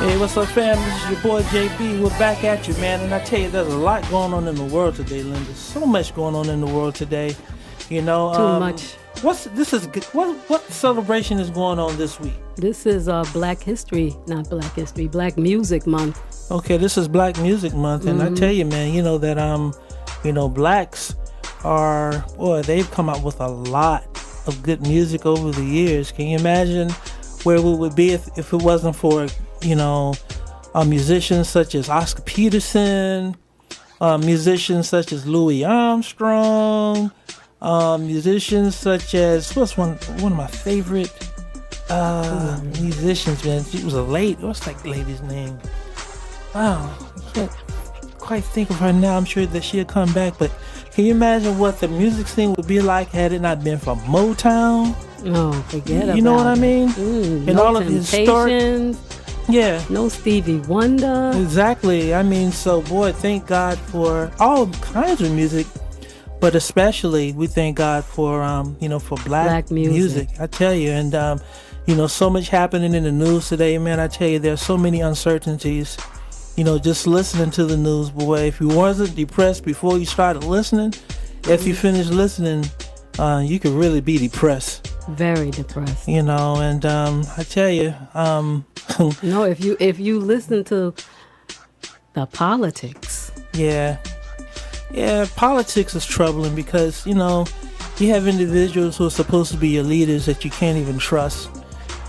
Hey, what's up, fam? This is your boy JB. We're back at you, man. And I tell you, there's a lot going on in the world today, Linda. So much going on in the world today. You know, too much. What celebration is going on this week? This is Black Music Month. Okay, this is Black Music Month, and I tell you, man, you know that blacks they've come out with a lot of good music over the years. Can you imagine where we would be if it wasn't for musicians such as Oscar Peterson, musicians such as Louis Armstrong, musicians such as what's one of my favorite musicians, man. She was what's that lady's name? Wow, I can't quite think of her now. I'm sure that she'll come back, but can you imagine what the music scene would be like had it not been for Motown? Oh, forget about it. You know what I mean? And no all of his historic. Yeah. No Stevie Wonder. Exactly. I mean, so boy, thank God for all kinds of music, but especially we thank God for for black music. I tell you, and so much happening in the news today, man. I tell you, there's so many uncertainties. Just listening to the news, boy, if you wasn't depressed before you started listening, if you finished listening, you could really be depressed. Very depressed. And I tell you, no, if you listen to the politics. Yeah, politics is troubling because, you have individuals who are supposed to be your leaders that you can't even trust.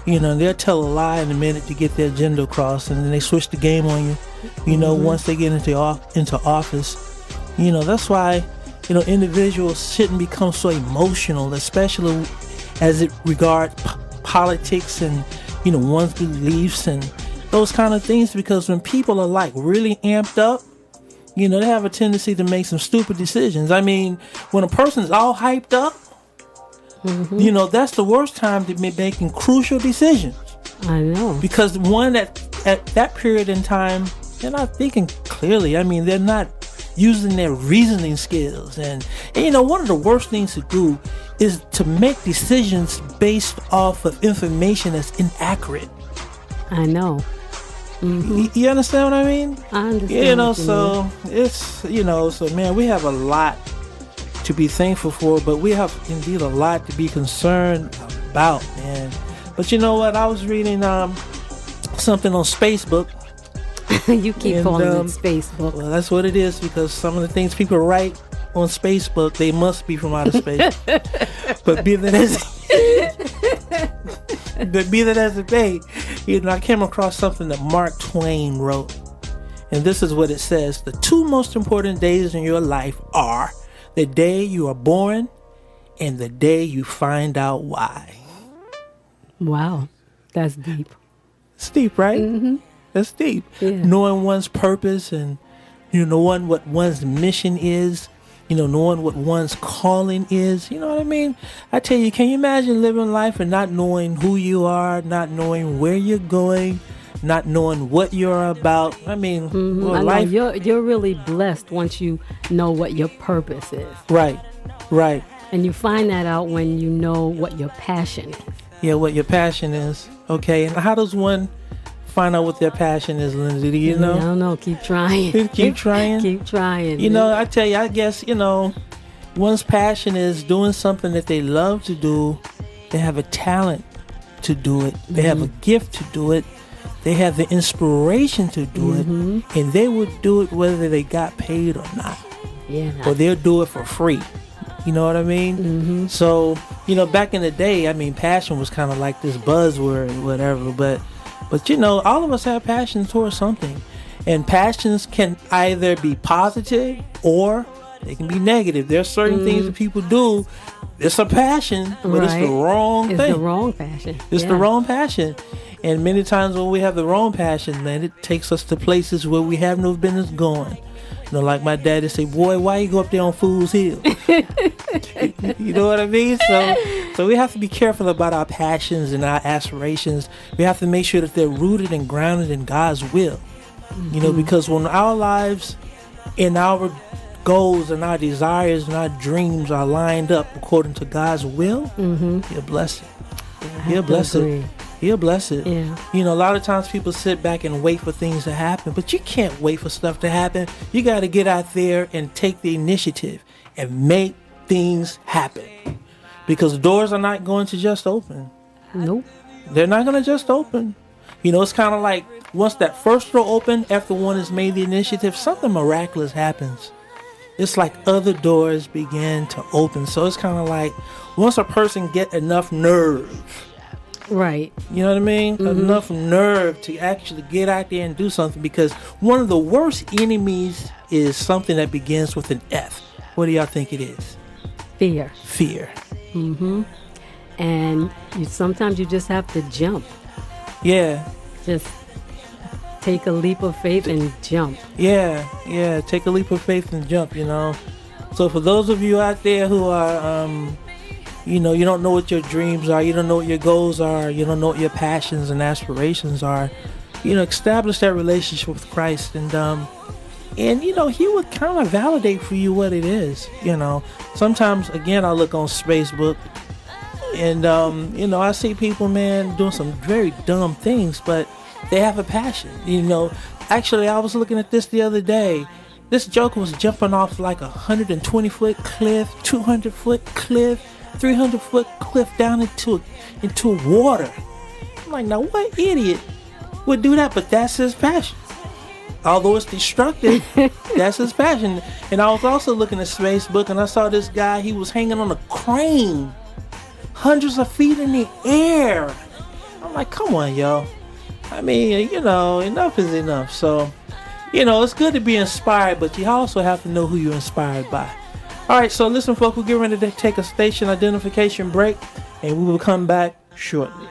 They'll tell a lie in a minute to get their agenda across, and then they switch the game on you, once they get into office. That's why, individuals shouldn't become so emotional, especially as it regards politics and, one's beliefs and those kind of things, because when people are like really amped up, they have a tendency to make some stupid decisions. I mean, when a person's all hyped up, that's the worst time to be making crucial decisions. I know. Because one at that period in time, they're not thinking clearly. I mean, they're not using their reasoning skills. And one of the worst things to do is to make decisions based off of information that's inaccurate. I know. You understand what I mean? I understand. So it's, so man, we have a lot to be thankful for, but we have indeed a lot to be concerned about, man. But you know what? I was reading something on Facebook. You keep calling it Facebook. Well, that's what it is, because some of the things people write on Facebook, they must be from outer space. But be that as it may, I came across something that Mark Twain wrote, and this is what it says: the two most important days in your life are the day you are born and the day you find out why. Wow, that's deep. It's deep, right? Mm-hmm. That's deep. Yeah. Knowing one's purpose and knowing what one's mission is, knowing what one's calling is. You know what I mean? I tell you, can you imagine living life and not knowing who you are, not knowing where you're going, not knowing what you're about? I mean, I life. know you're really blessed once you know what your purpose is. Right. And you find that out when you know what your passion is. Yeah, what your passion is. Okay, and how does one find out what their passion is, Lindsay? Do you know? I don't know. Keep trying. Keep trying. Keep trying. I tell you, I guess, one's passion is doing something that they love to do. They have a talent to do it. They have a gift to do it. They have the inspiration to do it. And they would do it whether they got paid or not. Yeah. Or they'll do it for free. You know what I mean? So, back in the day, I mean, passion was kind of like this buzzword or whatever, but all of us have passion towards something. And passions can either be positive or they can be negative. There are certain things that people do. It's a passion, but it's the wrong thing. It's the wrong passion. It's the wrong passion. And many times when we have the wrong passion, man, it takes us to places where we have no business going. Like my daddy say, boy, why you go up there on Fool's Hill? You know what I mean? So we have to be careful about our passions and our aspirations. We have to make sure that they're rooted and grounded in God's will. Because when our lives and our goals and our desires and our dreams are lined up according to God's will, you're blessed. You're blessed. He'll bless it. Yeah. You know, a lot of times people sit back and wait for things to happen, but you can't wait for stuff to happen. You got to get out there and take the initiative and make things happen, because doors are not going to just open. Nope. They're not going to just open. You know, it's kind of like once that first door open, after one has made the initiative, something miraculous happens. It's like other doors begin to open. So it's kind of like once a person get enough nerve, Right. you know what I mean? Enough nerve to actually get out there and do something, because one of the worst enemies is something that begins with an F. What do y'all think it is? Fear. Fear. And sometimes you just have to jump. Yeah. Just take a leap of faith and jump. Yeah. Take a leap of faith and jump, you know. So for those of you out there who are, you know, you don't know what your dreams are, you don't know what your goals are, you don't know what your passions and aspirations are, you know, establish that relationship with Christ, and you know, he would kind of validate for you what it is. You know, sometimes, again, I look on Facebook, and you know, I see people, man, doing some very dumb things, but they have a passion. You know, actually, I was looking at this the other day. This joker was jumping off like 120-foot cliff, 200-foot cliff, 300-foot cliff down into water. I'm like, now what idiot would do that? But that's his passion. Although it's destructive, that's his passion. And I was also looking at Facebook, and I saw this guy. He was hanging on a crane, hundreds of feet in the air. I'm like, come on, yo. I mean, you know, enough is enough. So, you know, it's good to be inspired, but you also have to know who you're inspired by. All right, so listen, folks, we're getting ready to take a station identification break, and we will come back shortly.